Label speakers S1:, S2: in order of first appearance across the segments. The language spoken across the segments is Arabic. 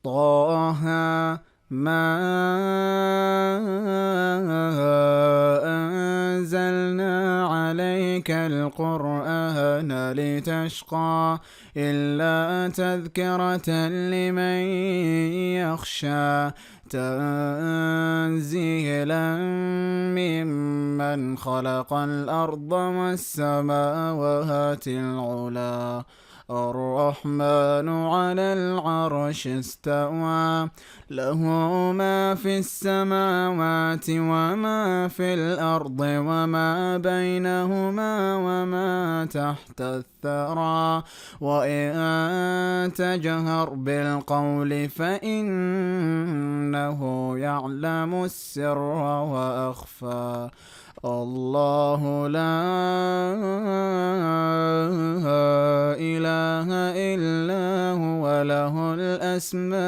S1: طه ما أنزلنا عليك القرآن لتشقى إلا تذكرة لمن يخشى تنزيلا ممن خلق الأرض والسماوات العلى الرحمن على العرش استوى له ما في السماوات وما في الأرض وما بينهما وما تحت الثرى وإن تجهر بالقول فإنه يعلم السر وأخفى الله لا إله إلا هو له الأسماء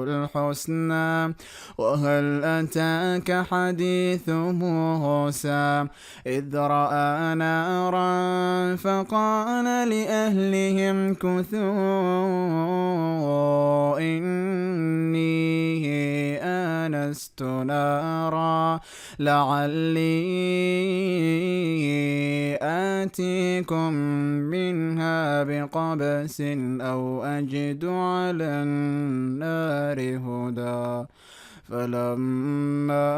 S1: الحسنى وهل أتاك حديث موسى إذ رأى نارا فقال لأهلهم كثوا إني آنست نارا لعلي آتيكم منها بقبس أو أجد على النار هدى فلما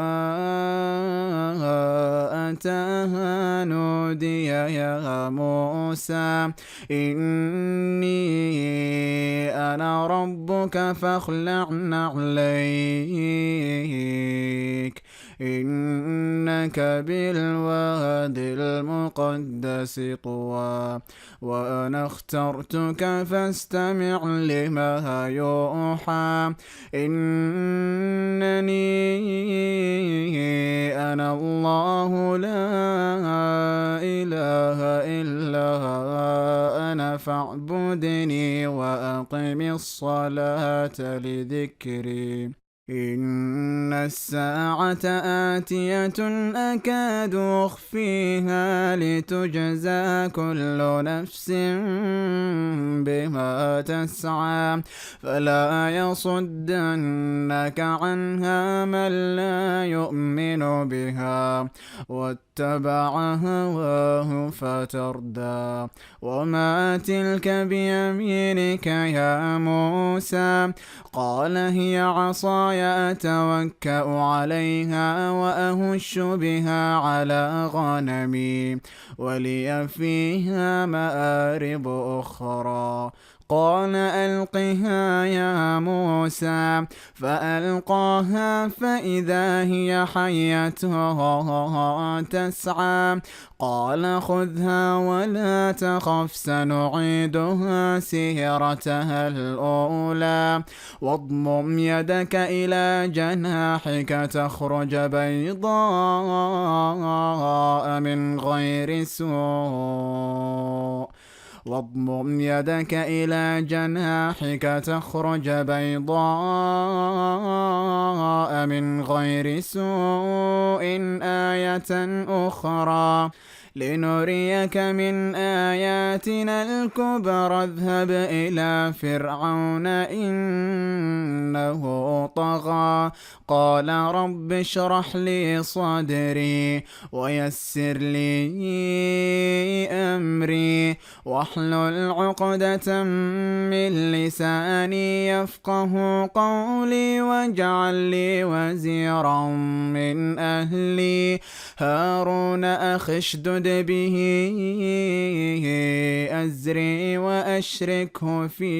S1: أتاها نودي يا موسى إني أنا ربك فاخلع نعليك إنك بالواد المقدس طوى وأنا اخترتك فاستمع لما يوحى إنني أنا الله لا إله إلا أنا فاعبدني وأقم الصلاة لذكري إن الساعة آتية أكاد أخفيها لتجزى كل نفس بما تسعى فلا يصدنك عنها من لا يؤمن بها واتبع هواه فتردى وما تلك بيمينك يا موسى قال هي عصاي أتوكأ عليها وأهش بها على غنمي ولي فيها مآرب أخرى قال ألقها يا موسى فألقاها فإذا هي حية تسعى قال خذها ولا تخف سنعيدها سيرتها الأولى واضمم يدك إلى جناحك تخرج بيضاء من غير سوء واضمم يدك إلى جناحك تخرج بيضاء من غير سوء آية أخرى لنريك من آياتنا الكبرى اذهب إلى فرعون إنه طغى قال رب اشرح لي صدري ويسر لي أمري واحلل عقدة من لساني يفقه قولي واجعل لي وزيرا من أهلي هارون أخي اشدد به أزري وأشركه في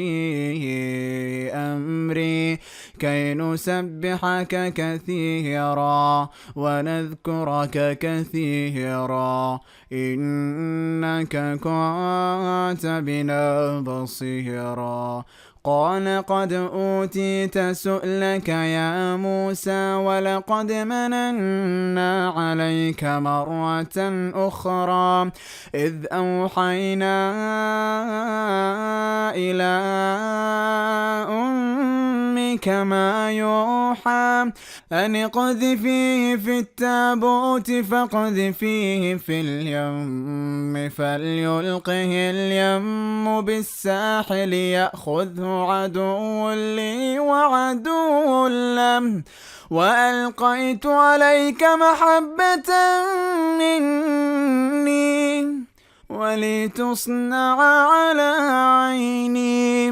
S1: أمري كي نسبحك كثيرا ونذكرك كثيرا إنك كنت بنا بصيرا قال قد أوتيت سؤلك يا موسى ولقد مننا عليك مرة أخرى إذ أوحينا إلى أمك إليك ما يوحى أن اقذفيه في التابوت فاقذفيه في اليم فليلقه اليم بالساحل يأخذه عدو لي وعدو له وألقيت عليك محبة مني ولتصنع على عيني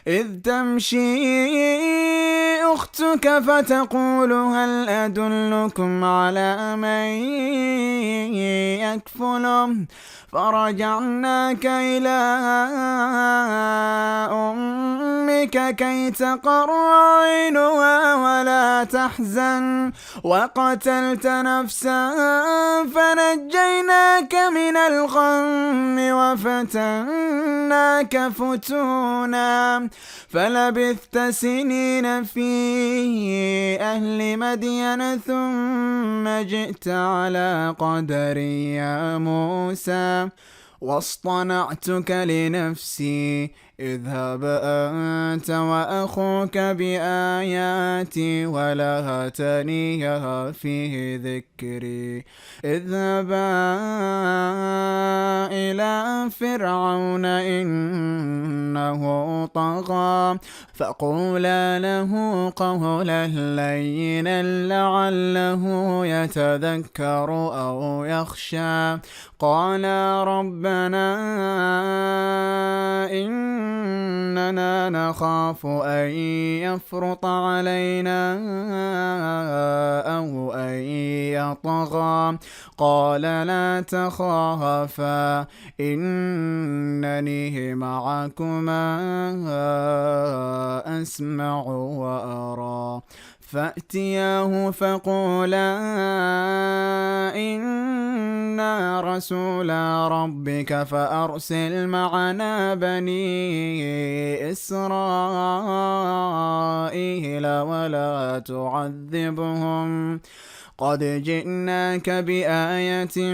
S1: إذ تمشي أختك فتقول هل أدلكم على من يكفله فرجعناك إلى أمك كي تقر عينها ولا تحزن وقتلت نفسا فنجيناك من الغم وفتناك فتونا فلبثت سنين في أهل مدين ثم جئت على قدري يا موسى واصطنعتك لنفسي اذهب أنت وأخوك بآياتي ولا تنيها في ذكري اذهبا إلى فرعون إنه طغى فقولا له قولا لينا لعله يتذكر أو يخشى قالا ربنا إننا نخاف أن يفرط علينا أو أن يطغى قال لا تخافا إنني معكما أسمع وأرى فأتياه فقولا إنا رسولا ربك فأرسل معنا بني إسرائيل ولا تعذبهم قد جئناك بآية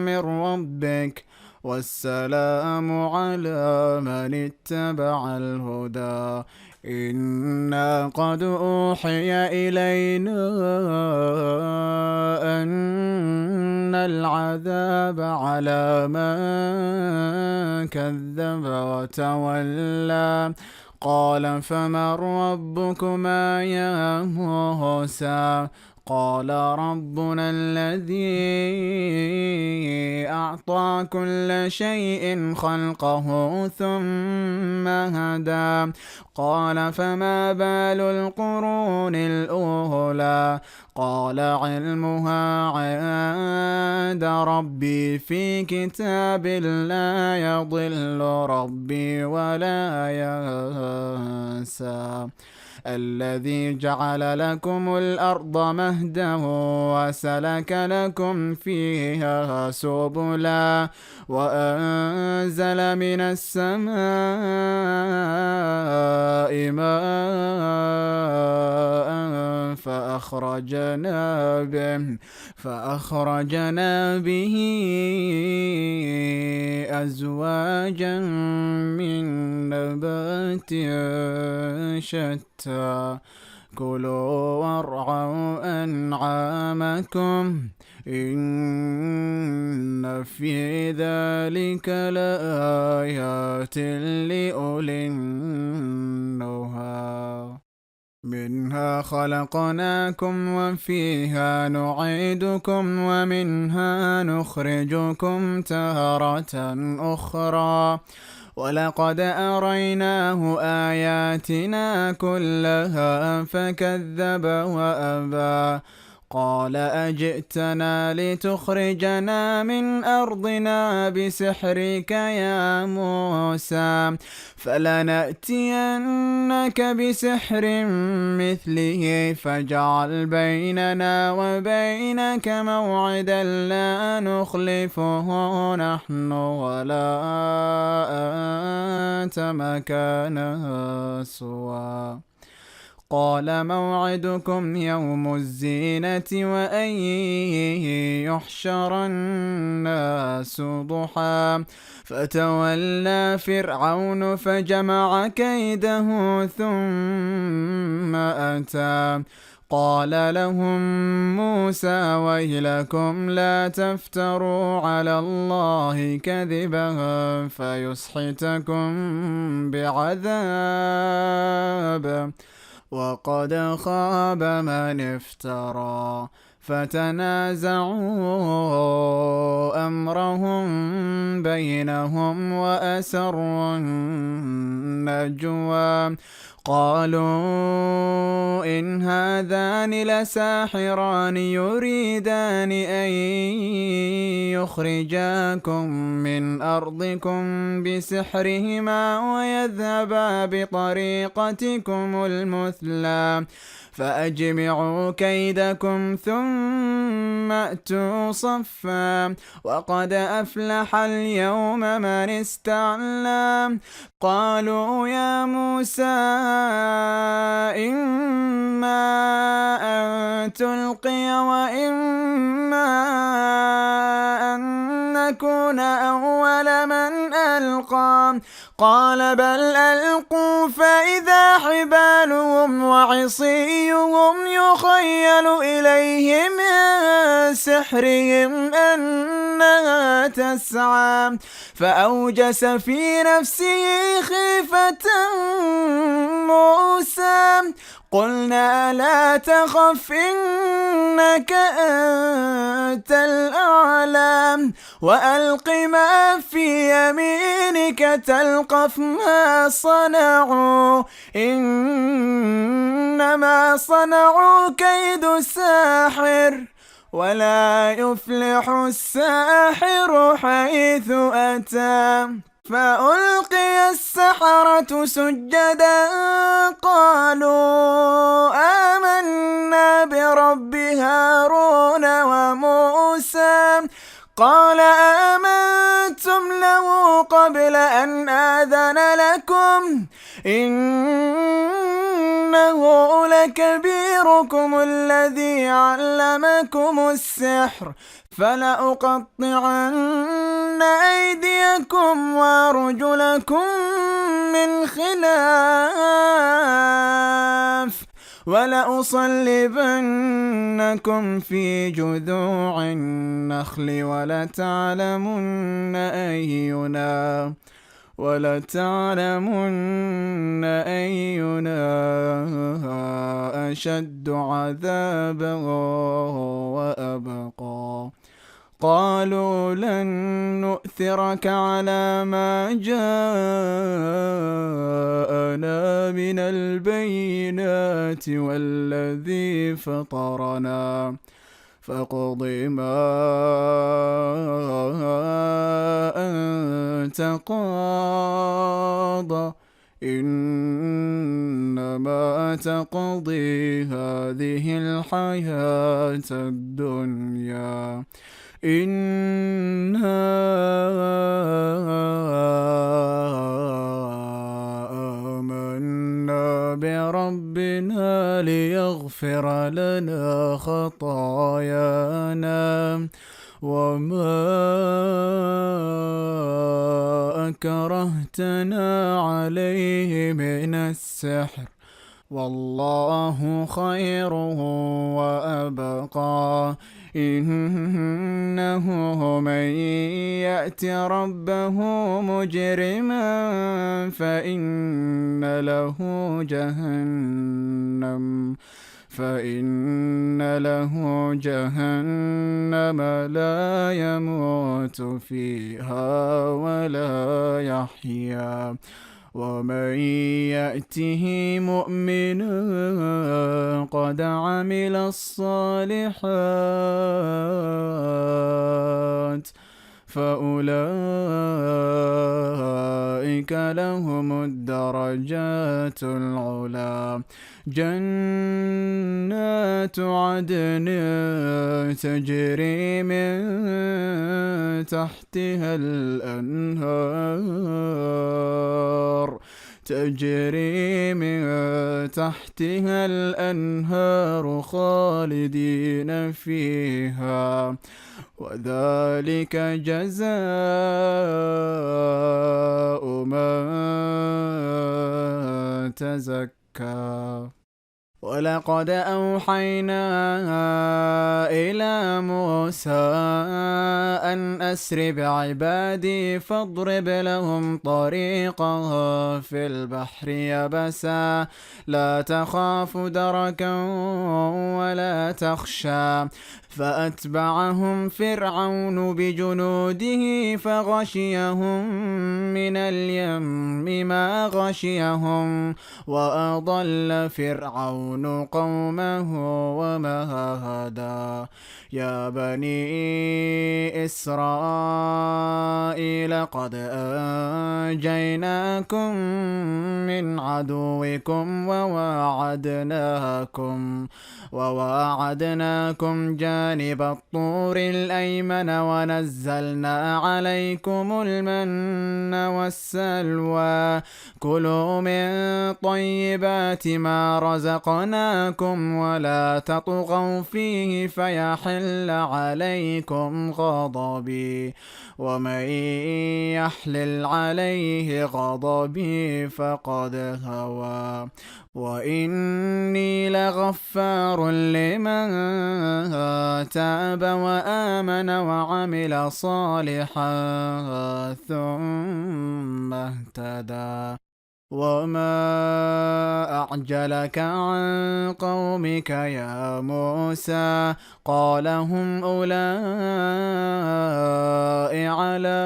S1: من ربك والسلام على من اتبع الهدى إنا قد أوحي إلينا أن العذاب على من كذب وتولى قال فمن ربكما يا موسى قال ربنا الذي أعطى كل شيء خلقه ثم هدى قال فما بال القرون الأولى قال علمها عند ربي في كتاب لا يضل ربي ولا ينسى الذي جعل لكم الأرض مهدا وسلك لكم فيها سبلا وأنزل من السماء ماء فأخرجنا به أزواجا من نبات شتى كلوا وارعوا أنعامكم إن في ذلك لآيات لأولي النهى منها خلقناكم وفيها نعيدكم ومنها نخرجكم تارة أخرى ولقد أريناه آياتنا كلها فكذب وأبى قال أجئتنا لتخرجنا من أرضنا بسحرك يا موسى فلنأتينك بسحر مثله فاجعل بيننا وبينك موعدا لا نخلفه نحن ولا أنت مكانا سوى قال موعدكم يوم الزينة وأن يحشر الناس ضحى فتولى فرعون فجمع كيده ثم أتى قال لهم موسى ويلكم لا تفتروا على الله كذبا فيسحتكم بعذاب وقد خاب من افترى فتنازعوا أمرهم بينهم وأسروا النجوى قالوا إن هذان لساحران يريدان أن يخرجاكم من أرضكم بسحرهما ويذهبا بطريقتكم المثلى فأجمعوا كيدكم ثم أتوا صفا وقد أفلح اليوم من استعلى قالوا يا موسى إما أن تلقي وإما أن نكون أول من ألقى قال بل ألقوا فإذا حبالهم وعصيهم يخيل إليه من سحرهم أنها تسعى فأوجس في نفسه خيفة موسى قلنا لا تخف إنك أنت الأعلى وألق ما في يمينك تلقف ما صنعوا إنما صنعوا كيد ساحر ولا يفلح الساحر حيث أتى فألقي السحرة سجدا قالوا آمنا برب هارون وموسى قال آمنتم له قبل أن آذن لكم إنه لكبيركم الذي علمكم السحر فلأقطعن أيديكم وأرجلكم من خلاف ولأصلبنكم في جذوع النخل ولتعلمن أينا أشد عذابا وأبقى قالوا لن نؤثرك على ما جاءنا من البينات والذي فطرنا فاقض ما أنت قاض إنما تقضي هذه الحياة الدنيا إنا آمنا بربنا ليغفر لنا خطايانا وما أكرهتنا عليه من السحر والله خير وأبقى إنه من يأت ربه مجرما فإن له جهنم لا يموت فيها ولا يحيا ومن يأته مؤمنا قد عمل الصالحات فأولئك لهم الدرجات العلى جنات عدن تجري من تحتها الأنهار تجري من تحتها الأنهار خالدين فيها، وذلك جزاء من تزكى. ولقد أوحينا إلى موسى أن أسر بعبادي فاضرب لهم طريقا في البحر يبسا لا تخاف دركا ولا تخشى. فأتبعهم فرعون بجنوده فغشيهم من اليم ما غشيهم، وأضل فرعون قومه وما هدى. يا بني إسرائيل قد أنجيناكم من عدوكم وواعدناكم جانب الطور الأيمن، ونزلنا عليكم المن والسلوى. كلوا من طيبات ما رزقناكم ولا تطغوا فيه فيحل عليكم غضبي، ومن يحلل عليه غضبي فقد هوى. وإني لغفار لمن تاب وآمن وعمل صالحا ثم اهتدى. وما أعجلك عن قومك يا موسى؟ قال هم أولئك على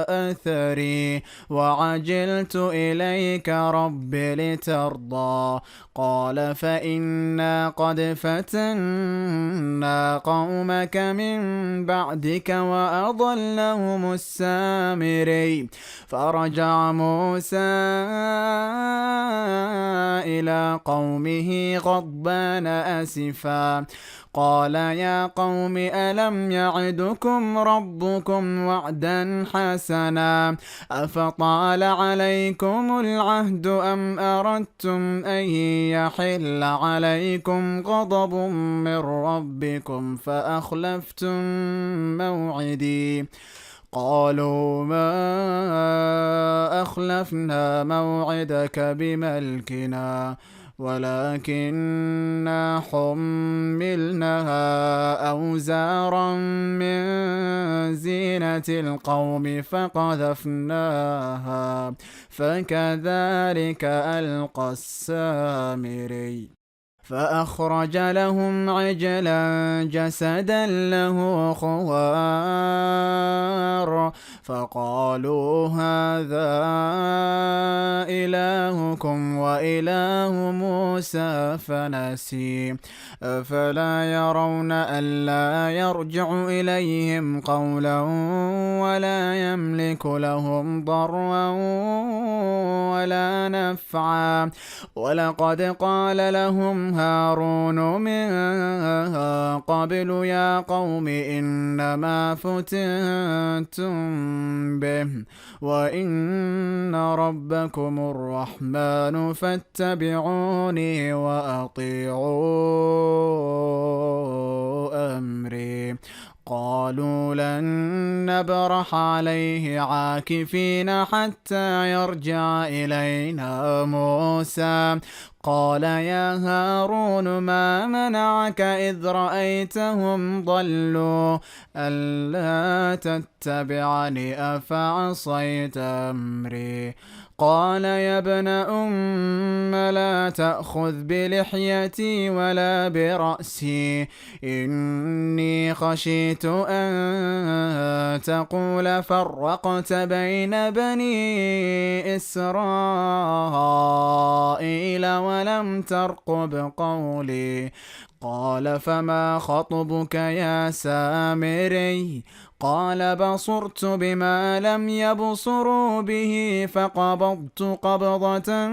S1: أثري وعجلت إليك رب لترضى. قال فإنا قد فتنا قومك من بعدك وأضلهم السامري. فرجع موسى إلى قومه غضبان أسفا قال يا قوم ألم يعدكم ربكم وعدا حسنا أفطال عليكم العهد أم أردتم أن يحل عليكم غضب من ربكم فأخلفتم موعدي. قالوا ما أخلفنا موعدك بملكنا ولكننا حملنا أوزارا من زينة القوم فقذفناها فكذلك ألقى السامري. فأخرج لهم عجلا جسدا له خوار فقالوا هذا إلهكم وإله موسى فنسي. أفلا يرون ألا يرجع إليهم قولا ولا يملك لهم ضرا ولا نفعا. ولقد قال لهم هارون من قبل يا قوم إنما فتنتم به وإن ربكم الرحمن فاتبعوني وأطيعوا أمري. قالوا لن نبرح عليه عاكفين حتى يرجع إلينا موسى. قال يا هارون ما منعك إذ رأيتهم ضلوا ألا تتبعني أفعصيت أمري. قال يا ابن لا تأخذ بلحيتي ولا برأسي إني خشيت أن تقول فرقت بين بني إسرائيل ولم ترقب قولي. قال فما خطبك يا سامري؟ قال بصرت بما لم يبصروا به فقبضت قبضة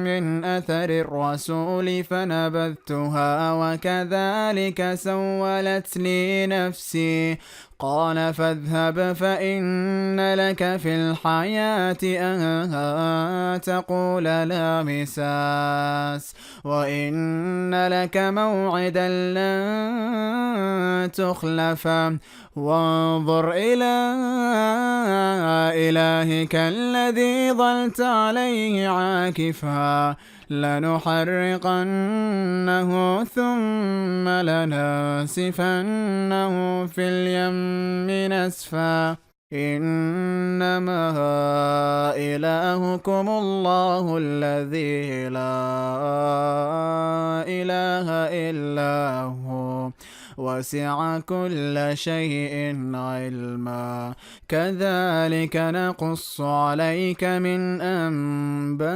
S1: من أثر الرسول فنبذتها وكذلك سولت لي نفسي. قال فاذهب فإن لك في الحياة أن تقول لا مساس وإن لك موعدا لن تخلفه وانظر إلى إلهك الذي ظلت عليه عاكفا لنحرقنه ثم لنسفنه في اليم نسفا إنما إلهكم الله الذي لا إله إلا هو وسع كل شيء علما كذلك نقص عليك من أنباء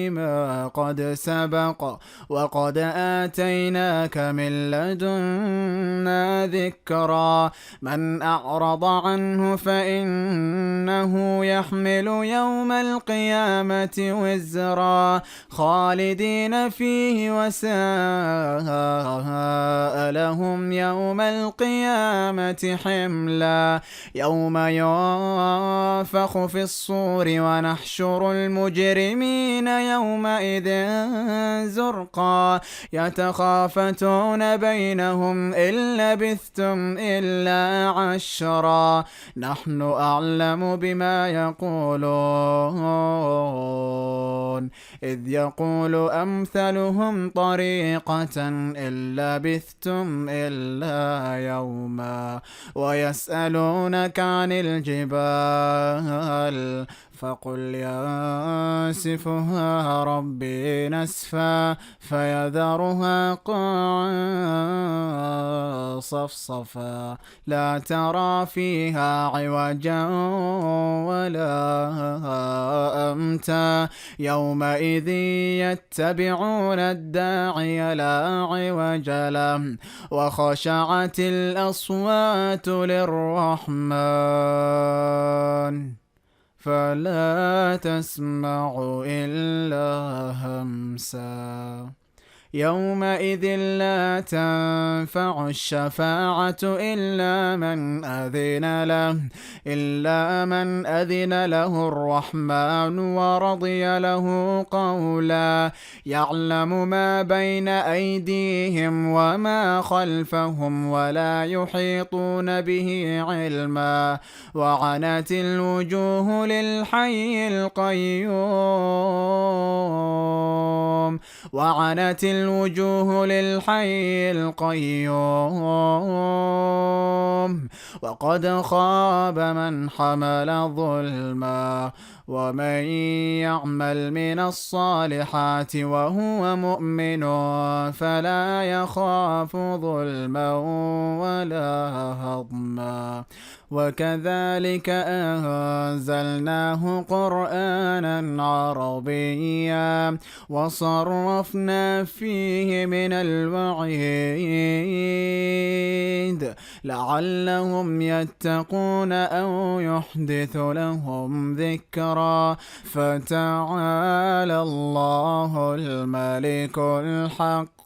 S1: ما قد سبق وقد آتيناك من لدنا ذكرا من أعرض عنه فإنه يحمل يوم القيامة وزرا خالدين فيه وساء لهم يوم القيامة حملا يوم ينفخ في الصور ونحشر المجرمين يومئذ زرقا يتخافتون بينهم إن لبثتم إلا عشرا نحن أعلم بما يقولون إذ يقول أمثلهم طريقة إن لبثتم إلا يوما ويسألونك عن الجبال فقل ينسفها ربي نسفا فيذرها قاعا صفصفا لا ترى فيها عوجا ولا أمتا يومئذ يتبعون الداعي لا عوج له وخشعت الأصوات للرحمن فلا تسمع إلا همسا يومئذ لا تنفع الشفاعة إلا من أذن له الرحمن ورضي له قولا يعلم ما بين أيديهم وما خلفهم ولا يحيطون به علما وعنت الوجوه للحي القيوم وقد خاب من حمل ظلما ومن يعمل من الصالحات وهو مؤمن فلا يخاف ظلما ولا هضما وكذلك أنزلناه قرآنا عربيا وصرفنا فيه من الوعيد لعلهم يتقون أو يحدث لهم ذكرا فتعالى الله الملك الحق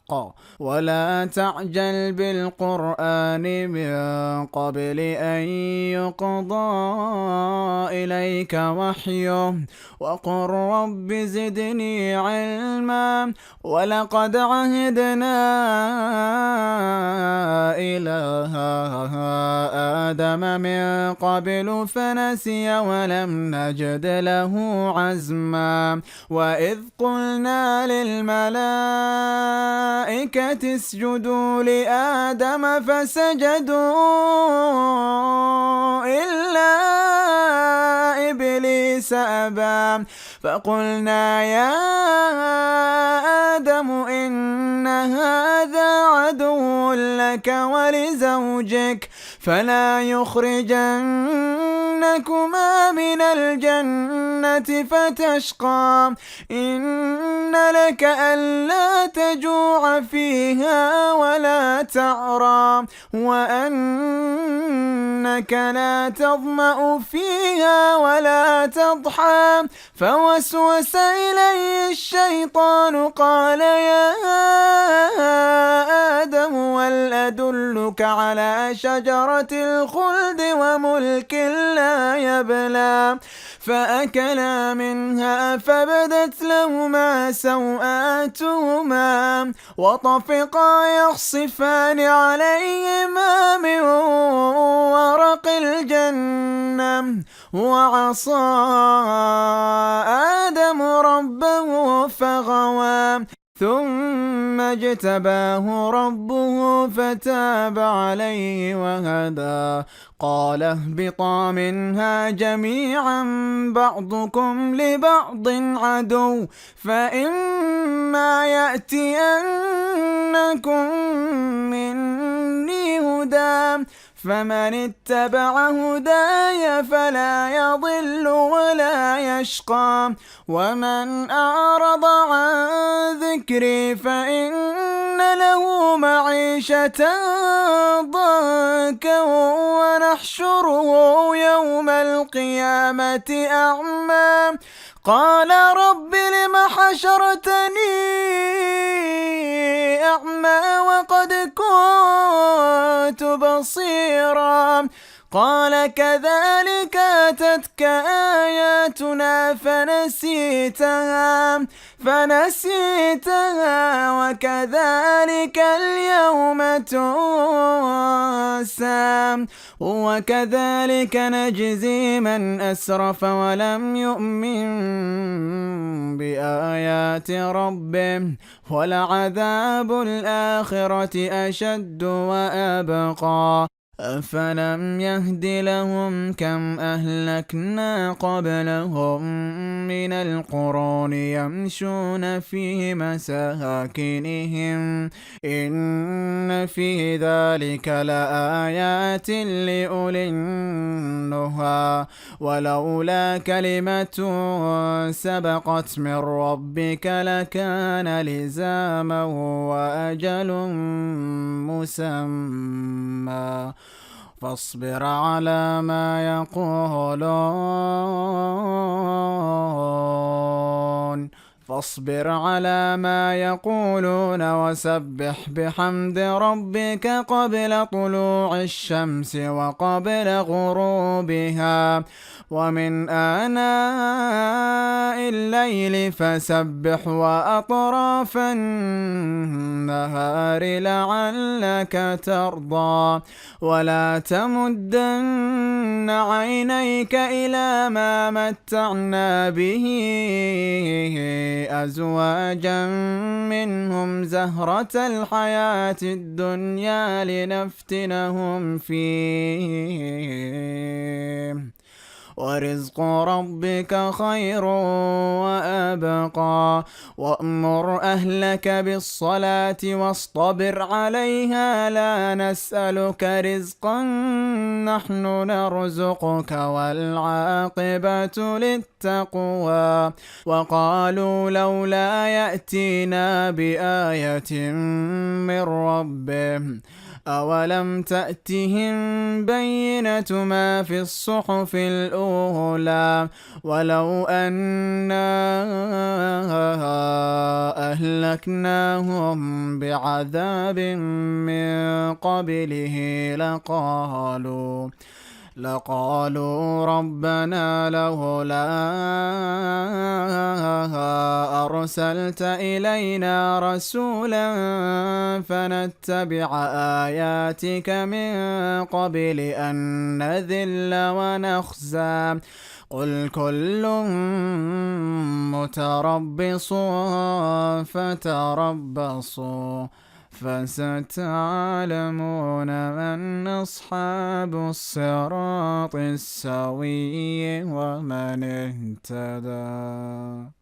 S1: ولا تعجل بالقرآن من قبل أن يقضى إليك وحيه وقل رب زدني علما ولقد عهدنا إلى آدم من قبل فنسي ولم نجد له عزما وإذ قلنا للملائكة اسجدوا لآدم فسجدوا إلا إبليس أبى فقلنا يا آدم إن هذا عدو لك ولزوجك فلا يخرجنكما من الجنة فتشقى إن لك ألا تجوع تجوع فيها ولا تعرى، وأنك لا تظمأ فيها ولا تضحى. فوسوس إليه الشيطان قال يا آدم هل أدلك على شجرة الخلد وملك لا يبلى. فأكلا منها فبدت لهما سوآتهما وطفقا يخصفان عليهما من ورق الجنة. وعصى آدم ربه فغوى، ثم اجتباه ربه فتاب عليه وهدى. قال اهبطا منها جميعا بعضكم لبعض عدو، فإما يأتينكم مني هدى فمن اتبع هداي فلا يضل ولا يشقى، ومن أعرض عن ذكري فإن له معيشة ضنكا ونحشره يوم القيامة أعمى. قال رب لم حشرتني أعمى وقد كنت بصيرا؟ قال كذلك أتتك آياتنا فنسيتها وكذلك اليوم تنسى. وكذلك نجزي من أسرف ولم يؤمن بآيات ربه، ولعذاب الآخرة أشد وأبقى. أفلم يهد لهم كم أهلكنا قبلهم من القرون يمشون في مساكنهم إن في ذلك لآيات لأولي النهى. ولولا كلمة سبقت من ربك لكان لزاما وأجل مسمى. فاصبر على ما يقولون وسبح بحمد ربك قبل طلوع الشمس وقبل غروبها ومن آناء الليل فسبح وأطراف النهار لعلك ترضى. ولا تمدن عينيك إلى ما متعنا به أزواجا منهم زهرة الحياة الدنيا لنفتنهم فيه ورزق ربك خير وأبقى. وأمر أهلك بالصلاة واصطبر عليها لا نسألك رزقا نحن نرزقك والعاقبة للتقوى. وقالوا لولا يأتينا بآية من ربه أولم تأتهم بينة ما في الصحف الأولى ولو أنا أهلكناهم بعذاب من قبله لقالوا ربنا لولا أرسلت إلينا رسولا فنتبع آياتك من قبل أن نذل ونخزى. قل كل متربص فتربصوا فستعلمون من أصحاب الصراط السوي ومن اهتدى.